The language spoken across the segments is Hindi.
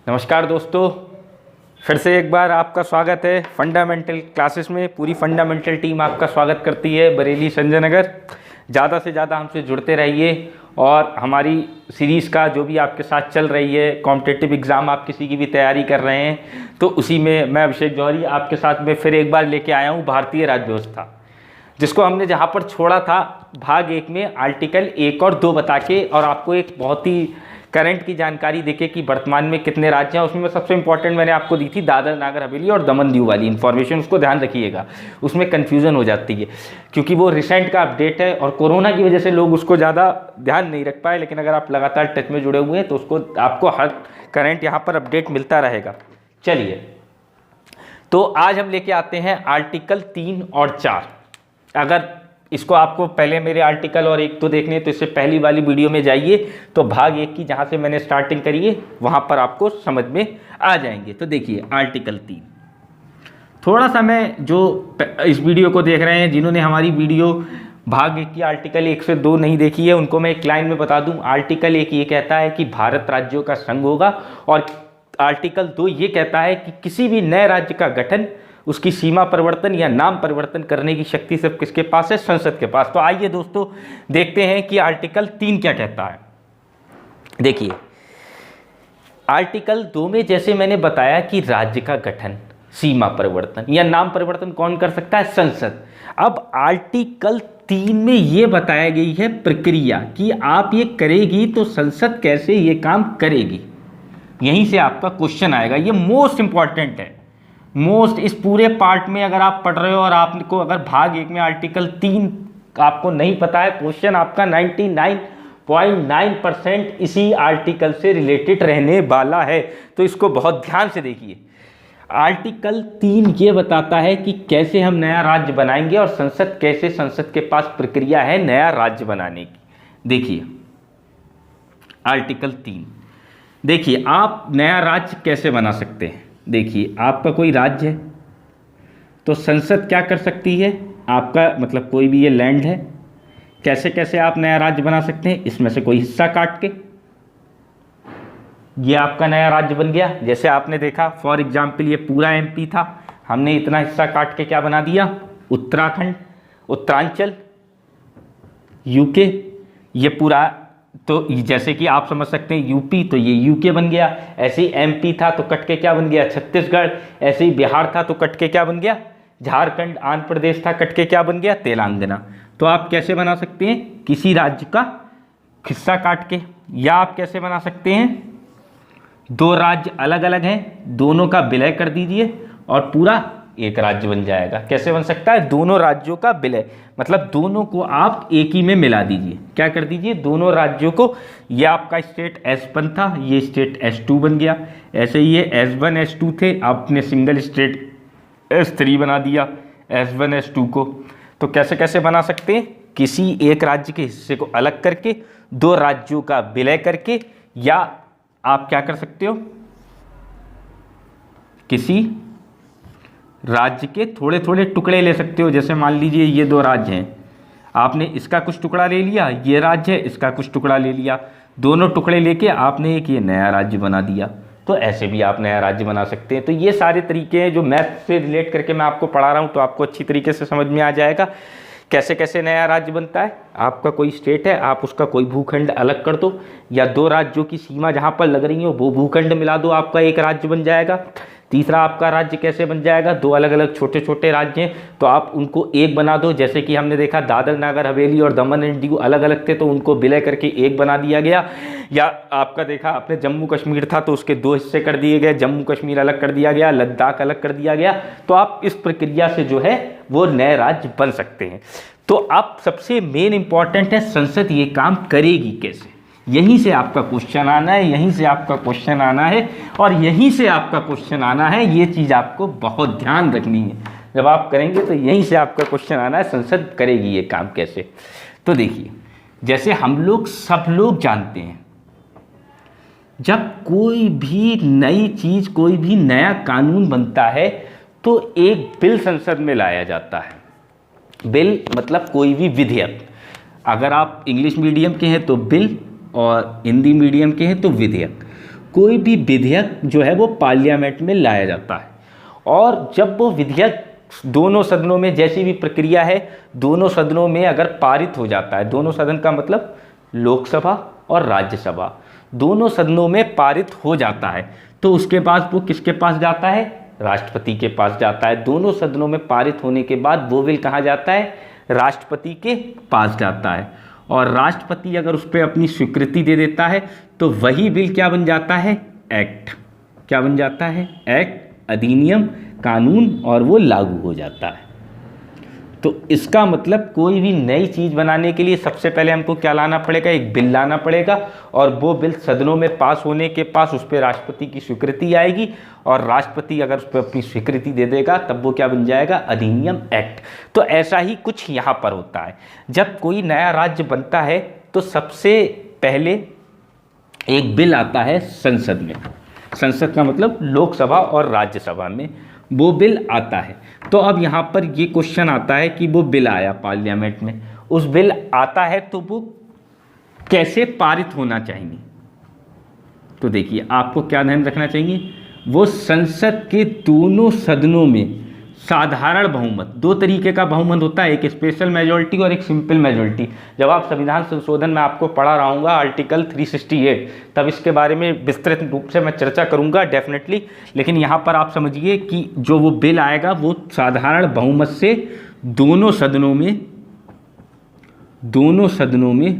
नमस्कार दोस्तों, फिर से एक बार आपका स्वागत है फंडामेंटल क्लासेस में। पूरी फंडामेंटल टीम आपका स्वागत करती है बरेली संजय नगर। ज़्यादा से ज़्यादा हमसे जुड़ते रहिए और हमारी सीरीज़ का जो भी आपके साथ चल रही है, कॉम्पिटिटिव एग्ज़ाम आप किसी की भी तैयारी कर रहे हैं तो उसी में मैं अभिषेक जौहरी आपके साथ में फिर एक बार लेके आया हूँ भारतीय राज्य व्यवस्था, जिसको हमने जहाँ पर छोड़ा था भाग 1 में आर्टिकल 1 और 2 बता के और आपको एक बहुत ही करंट की जानकारी देके कि वर्तमान में कितने राज्य हैं। उसमें सबसे इंपॉर्टेंट मैंने आपको दी थी दादर नागर हवेली और दमन दीव वाली इन्फॉर्मेशन, उसको ध्यान रखिएगा, उसमें कन्फ्यूज़न हो जाती है क्योंकि वो रिसेंट का अपडेट है और कोरोना की वजह से लोग उसको ज़्यादा ध्यान नहीं रख पाए। लेकिन अगर आप लगातार टच में जुड़े हुए हैं तो उसको आपको हर करंट यहाँ पर अपडेट मिलता रहेगा। चलिए, तो आज हम लेके आते हैं आर्टिकल 3 और 4। अगर इसको आपको पहले मेरे आर्टिकल और 1 तो देखने तो इससे पहली वाली वीडियो में जाइए तो भाग 1 की जहाँ से मैंने स्टार्टिंग करी है वहाँ पर आपको समझ में आ जाएंगे। तो देखिए आर्टिकल 3, थोड़ा सा मैं जो इस वीडियो को देख रहे हैं जिन्होंने हमारी वीडियो भाग 1 की आर्टिकल 1 से 2 नहीं देखी है उनको मैं एक लाइन में बता दूं। आर्टिकल 1 ये कहता है कि भारत राज्यों का संघ होगा और आर्टिकल 2 ये कहता है कि किसी भी नए राज्य का गठन, उसकी सीमा परिवर्तन या नाम परिवर्तन करने की शक्ति सिर्फ किसके पास है? संसद के पास। तो आइए दोस्तों देखते हैं कि आर्टिकल 3 क्या कहता है। देखिए आर्टिकल 2 में जैसे मैंने बताया कि राज्य का गठन, सीमा परिवर्तन या नाम परिवर्तन कौन कर सकता है? संसद। अब आर्टिकल 3 में ये बताया गई है प्रक्रिया कि आप ये करेगी तो संसद कैसे ये काम करेगी। यहीं से आपका क्वेश्चन आएगा, ये मोस्ट इंपॉर्टेंट है। मोस्ट इस पूरे पार्ट में अगर आप पढ़ रहे हो और आपको अगर भाग 1 में आर्टिकल 3 आपको नहीं पता है, क्वेश्चन आपका 99.9% इसी आर्टिकल से रिलेटेड रहने वाला है। तो इसको बहुत ध्यान से देखिए। आर्टिकल 3 ये बताता है कि कैसे हम नया राज्य बनाएंगे और संसद के पास प्रक्रिया है नया राज्य बनाने की। देखिए आर्टिकल 3, देखिए आप नया राज्य कैसे बना सकते हैं। देखिए आपका कोई राज्य है तो संसद क्या कर सकती है, आपका मतलब कोई भी ये लैंड है, कैसे कैसे आप नया राज्य बना सकते हैं, इसमें से कोई हिस्सा काट के ये आपका नया राज्य बन गया। जैसे आपने देखा फॉर एग्जाम्पल ये पूरा एमपी था, हमने इतना हिस्सा काट के क्या बना दिया? उत्तराखंड, उत्तरांचल, यूके, ये पूरा। तो जैसे कि आप समझ सकते हैं यूपी तो ये यूके बन गया। ऐसे ही एमपी था तो कट के क्या बन गया? छत्तीसगढ़। ऐसे ही बिहार था तो कट के क्या बन गया? झारखंड। आंध्र प्रदेश था, कट के क्या बन गया? तेलंगाना। तो आप कैसे बना सकते हैं? किसी राज्य का हिस्सा काट के। या आप कैसे बना सकते हैं? 2 राज्य अलग अलग हैं, दोनों का विलय कर दीजिए और पूरा एक राज्य बन जाएगा। कैसे बन सकता है? दोनों राज्यों का विलय, मतलब दोनों को आप एक ही में मिला दीजिए। क्या कर दीजिए? दोनों राज्यों को, ये आपका स्टेट S1 था, ये स्टेट S2 बन गया। ऐसे ही ये S1 S2 थे, आपने सिंगल स्टेट S3 बना दिया S1 S2 को। तो कैसे कैसे बना सकते हैं? किसी एक राज्य के हिस्से को अलग करके, 2 राज्यों का विलय करके, या आप क्या कर सकते हो? किसी राज्य के थोड़े थोड़े टुकड़े ले सकते हो। जैसे मान लीजिए ये 2 राज्य हैं, आपने इसका कुछ टुकड़ा ले लिया, ये राज्य है इसका कुछ टुकड़ा ले लिया, दोनों टुकड़े लेके आपने एक ये नया राज्य बना दिया। तो ऐसे भी आप नया राज्य बना सकते हैं। तो ये सारे तरीके हैं जो मैथ से रिलेट करके मैं आपको पढ़ा रहा हूँ, तो आपको अच्छी तरीके से समझ में आ जाएगा कैसे कैसे नया राज्य बनता है। आपका कोई स्टेट है, आप उसका कोई भूखंड अलग कर दो, या 2 राज्यों की सीमा जहाँ पर लग रही हो वो भूखंड मिला दो, आपका एक राज्य बन जाएगा। तीसरा आपका राज्य कैसे बन जाएगा? 2 अलग अलग छोटे छोटे राज्य हैं तो आप उनको एक बना दो। जैसे कि हमने देखा दादर नागर हवेली और दमन एंड दीव अलग अलग थे तो उनको विलय करके एक बना दिया गया। या आपका देखा आपने जम्मू कश्मीर था तो उसके 2 हिस्से कर दिए गए, जम्मू कश्मीर अलग कर दिया गया, लद्दाख अलग कर दिया गया। तो आप इस प्रक्रिया से जो है वो नए राज्य बन सकते हैं। तो आप सबसे मेन इंपॉर्टेंट है संसद ये काम करेगी कैसे, यहीं से आपका क्वेश्चन आना है, यहीं से आपका क्वेश्चन आना है और यहीं से आपका क्वेश्चन आना है। ये चीज़ आपको बहुत ध्यान रखनी है। जब आप करेंगे तो यहीं से आपका क्वेश्चन आना है, संसद करेगी ये काम कैसे। तो देखिए जैसे हम लोग सब लोग जानते हैं, जब कोई भी नई चीज़, कोई भी नया कानून बनता है तो एक बिल संसद में लाया जाता है। बिल मतलब कोई भी विधेयक। अगर आप इंग्लिश मीडियम के हैं तो बिल और हिंदी मीडियम के हैं तो विधेयक। कोई भी विधेयक जो है वो पार्लियामेंट में लाया जाता है, और जब वो विधेयक दोनों सदनों में, जैसी भी प्रक्रिया है, दोनों सदनों में अगर पारित हो जाता है, दोनों सदन का मतलब लोकसभा और राज्यसभा, दोनों सदनों में पारित हो जाता है, तो उसके बाद वो किसके पास जाता है? राष्ट्रपति के पास जाता है। दोनों सदनों में पारित होने के बाद वो बिल कहाँ जाता है? राष्ट्रपति के पास जाता है, और राष्ट्रपति अगर उस पर अपनी स्वीकृति दे देता है तो वही बिल क्या बन जाता है? एक्ट। क्या बन जाता है? एक्ट, अधिनियम, कानून, और वो लागू हो जाता है। तो इसका मतलब कोई भी नई चीज़ बनाने के लिए सबसे पहले हमको क्या लाना पड़ेगा? एक बिल लाना पड़ेगा, और वो बिल सदनों में पास होने के पास उस पर राष्ट्रपति की स्वीकृति आएगी, और राष्ट्रपति अगर उस पर अपनी स्वीकृति दे देगा तब वो क्या बन जाएगा? अधिनियम, एक्ट। तो ऐसा ही कुछ यहाँ पर होता है। जब कोई नया राज्य बनता है तो सबसे पहले एक बिल आता है संसद में। संसद का मतलब लोकसभा और राज्यसभा में वो बिल आता है। तो अब यहाँ पर ये क्वेश्चन आता है कि वो बिल आया पार्लियामेंट में, उस बिल आता है तो वो कैसे पारित होना चाहिए? तो देखिए, आपको क्या ध्यान रखना चाहिए, वो संसद के दोनों सदनों में साधारण बहुमत, दो तरीके का बहुमत होता है, एक स्पेशल मेजॉरिटी और एक सिंपल मेजॉरिटी। जब आप संविधान संशोधन में आपको पढ़ा रहा हूँ आर्टिकल 368, तब इसके बारे में विस्तृत रूप से मैं चर्चा करूँगा डेफिनेटली। लेकिन यहाँ पर आप समझिए कि जो वो बिल आएगा वो साधारण बहुमत से दोनों सदनों में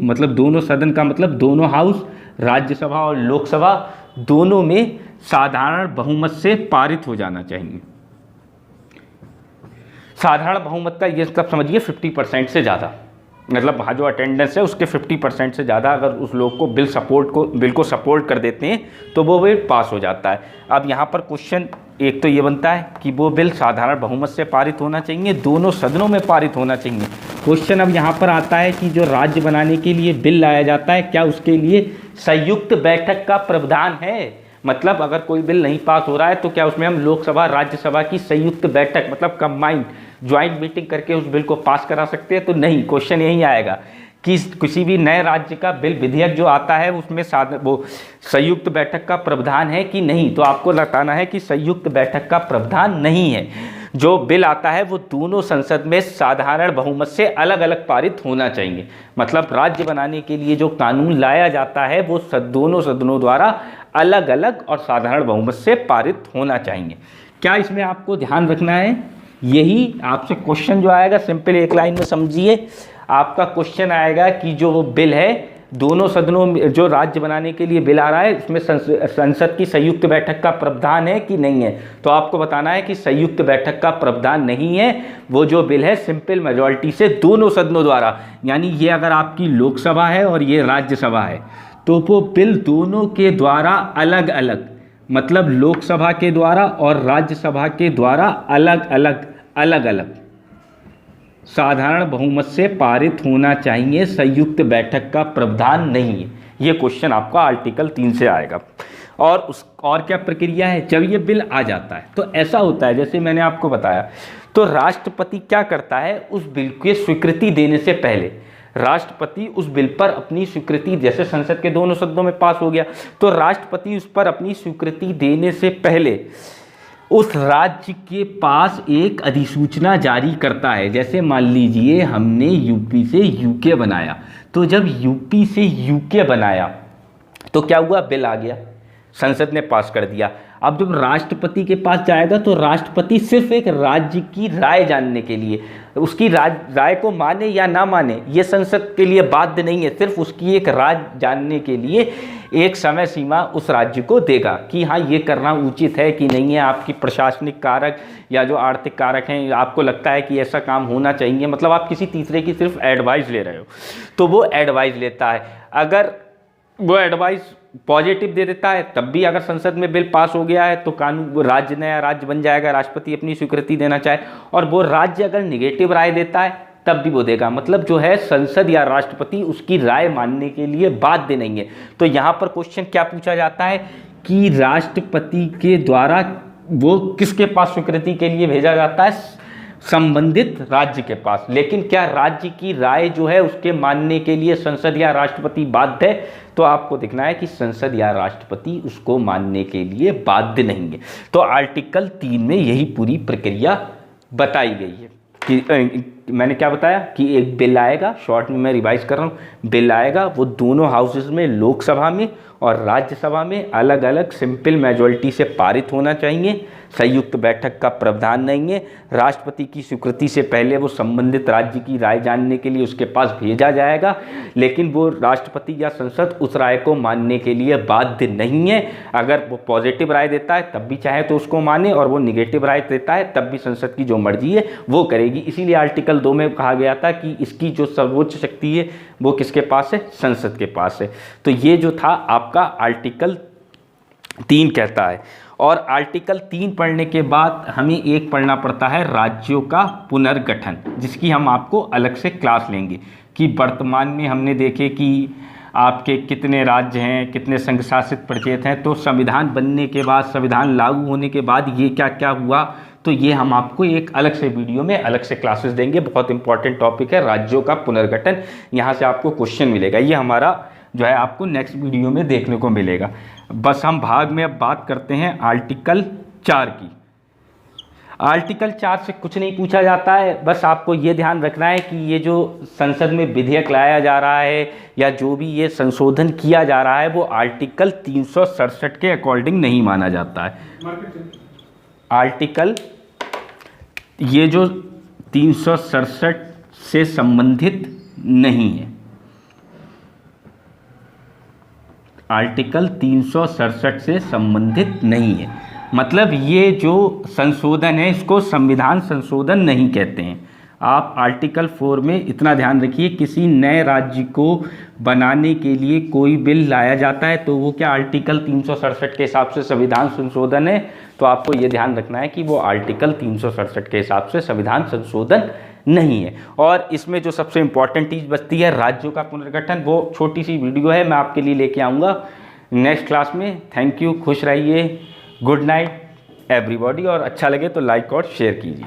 मतलब दोनों सदन का मतलब दोनों हाउस, राज्यसभा और लोकसभा, दोनों में साधारण बहुमत से पारित हो जाना चाहिए। साधारण बहुमत का ये मतलब समझिए 50% से ज़्यादा, मतलब वहाँ जो अटेंडेंस है उसके 50% से ज़्यादा अगर उस लोग को बिल को सपोर्ट कर देते हैं तो वो बिल पास हो जाता है। अब यहाँ पर क्वेश्चन एक तो ये बनता है कि वो बिल साधारण बहुमत से पारित होना चाहिए, दोनों सदनों में पारित होना चाहिए। क्वेश्चन अब यहाँ पर आता है कि जो राज्य बनाने के लिए बिल लाया जाता है, क्या उसके लिए संयुक्त बैठक का प्रावधान है? मतलब अगर कोई बिल नहीं पास हो रहा है तो क्या उसमें हम लोकसभा राज्यसभा की संयुक्त बैठक मतलब कंबाइंड ज्वाइंट मीटिंग करके उस बिल को पास करा सकते हैं? तो नहीं, क्वेश्चन यही आएगा कि किसी भी नए राज्य का बिल विधेयक जो आता है उसमें वो संयुक्त बैठक का प्रावधान है कि नहीं। तो आपको बताना है कि संयुक्त बैठक का प्रावधान नहीं है। जो बिल आता है वो दोनों संसद में साधारण बहुमत से अलग अलग पारित होना चाहिए। मतलब राज्य बनाने के लिए जो कानून लाया जाता है वो दोनों सदनों द्वारा अलग अलग और साधारण बहुमत से पारित होना चाहिए। क्या इसमें आपको ध्यान रखना है? यही आपसे क्वेश्चन जो आएगा, सिंपल एक लाइन में समझिए, आपका क्वेश्चन आएगा कि जो वो बिल है दोनों सदनों में, जो राज्य बनाने के लिए बिल आ रहा है इसमें संसद की संयुक्त बैठक का प्रावधान है कि नहीं है? तो आपको बताना है कि संयुक्त बैठक का प्रावधान नहीं है। वो जो बिल है सिंपल मेजॉरिटी से दोनों सदनों द्वारा, यानी ये अगर आपकी लोकसभा है और ये राज्यसभा है तो वो बिल दोनों के द्वारा अलग अलग, मतलब लोकसभा के द्वारा और राज्यसभा के द्वारा अलग अलग साधारण बहुमत से पारित होना चाहिए, संयुक्त बैठक का प्रावधान नहीं है। ये क्वेश्चन आपका आर्टिकल 3 से आएगा। और क्या प्रक्रिया है जब ये बिल आ जाता है? तो ऐसा होता है जैसे मैंने आपको बताया, तो राष्ट्रपति क्या करता है, उस बिल की स्वीकृति देने से पहले राष्ट्रपति उस बिल पर अपनी स्वीकृति, जैसे संसद के दोनों सदनों में पास हो गया तो राष्ट्रपति उस पर अपनी स्वीकृति देने से पहले उस राज्य के पास एक अधिसूचना जारी करता है। जैसे मान लीजिए हमने यूपी से यूके बनाया, तो जब यूपी से यूके बनाया तो क्या हुआ, बिल आ गया, संसद ने पास कर दिया। अब जब राष्ट्रपति के पास जाएगा तो राष्ट्रपति सिर्फ एक राज्य की राय जानने के लिए, उसकी राय को माने या ना माने ये संसद के लिए बाध्य नहीं है, सिर्फ उसकी एक राय जानने के लिए एक समय सीमा उस राज्य को देगा कि हाँ ये करना उचित है कि नहीं है। आपकी प्रशासनिक कारक या जो आर्थिक कारक हैं, आपको लगता है कि ऐसा काम होना चाहिए, मतलब आप किसी तीसरे की सिर्फ एडवाइस ले रहे हो, तो वो एडवाइस लेता है। अगर वो एडवाइस पॉजिटिव दे देता है तब भी अगर संसद में बिल पास हो गया है तो कानून राज्य नया राज्य बन जाएगा, राष्ट्रपति अपनी स्वीकृति देना चाहे। और वो राज्य अगर निगेटिव राय देता है तब भी वो देगा, मतलब जो है संसद या राष्ट्रपति उसकी राय मानने के लिए बाध्य नहीं है। तो यहाँ पर क्वेश्चन क्या पूछा जाता है कि राष्ट्रपति के द्वारा वो किसके पास स्वीकृति के लिए भेजा जाता है, संबंधित राज्य के पास। लेकिन क्या राज्य की राय जो है उसके मानने के लिए संसद या राष्ट्रपति बाध्य है? तो आपको दिखना है कि संसद या राष्ट्रपति उसको मानने के लिए बाध्य नहीं है। तो आर्टिकल 3 में यही पूरी प्रक्रिया बताई गई है कि मैंने क्या बताया कि एक बिल आएगा, शॉर्ट में मैं रिवाइज कर रहा हूँ, बिल आएगा, वो दोनों हाउसेस में, लोकसभा में और राज्यसभा में अलग अलग सिंपल मेजॉरिटी से पारित होना चाहिए। संयुक्त बैठक का प्रावधान नहीं है। राष्ट्रपति की स्वीकृति से पहले वो संबंधित राज्य की राय जानने के लिए उसके पास भेजा जाएगा, लेकिन वो राष्ट्रपति या संसद उस राय को मानने के लिए बाध्य नहीं है। अगर वो पॉजिटिव राय देता है तब भी चाहे तो उसको माने, और वो निगेटिव राय देता है तब भी संसद की जो मर्जी है वो करेगी। इसीलिए आर्टिकल 2 में कहा गया था कि इसकी जो सर्वोच्च शक्ति है वो किसके पास है? संसद के पास है। तो ये जो था आपका आर्टिकल 3 कहता है। और आर्टिकल 3 पढ़ने के बाद हमें एक पढ़ना पड़ता है राज्यों का पुनर्गठन, जिसकी हम आपको अलग से क्लास लेंगे कि वर्तमान में हमने देखे कि आपके कितने राज्य हैं, कितने संघ शासित प्रदेश हैं। तो संविधान बनने के बाद, संविधान लागू होने के बाद ये क्या क्या हुआ, तो ये हम आपको एक अलग से वीडियो में अलग से क्लासेस देंगे। बहुत इंपॉर्टेंट टॉपिक है राज्यों का पुनर्गठन, यहाँ से आपको क्वेश्चन मिलेगा। ये हमारा जो है आपको नेक्स्ट वीडियो में देखने को मिलेगा। बस हम भाग में अब बात करते हैं आर्टिकल 4 की। आर्टिकल 4 से कुछ नहीं पूछा जाता है, बस आपको ये ध्यान रखना है कि ये जो संसद में विधेयक लाया जा रहा है या जो भी ये संशोधन किया जा रहा है वो आर्टिकल 367 के अकॉर्डिंग नहीं माना जाता है। आर्टिकल ये जो 367 से संबंधित नहीं है, आर्टिकल 367 से संबंधित नहीं है। मतलब ये जो संशोधन है इसको संविधान संशोधन नहीं कहते हैं। आप आर्टिकल 4 में इतना ध्यान रखिए, किसी नए राज्य को बनाने के लिए कोई बिल लाया जाता है तो वो क्या आर्टिकल 367 के हिसाब से संविधान संशोधन है? तो आपको ये ध्यान रखना है कि वो आर्टिकल 367 के हिसाब से संविधान संशोधन नहीं है। और इसमें जो सबसे इंपॉर्टेंट चीज़ बचती है राज्यों का पुनर्गठन, वो छोटी सी वीडियो है, मैं आपके लिए लेके आऊँगा नेक्स्ट क्लास में। थैंक यू, खुश रहिए, गुड नाइट एवरीबॉडी, और अच्छा लगे तो लाइक और शेयर कीजिए।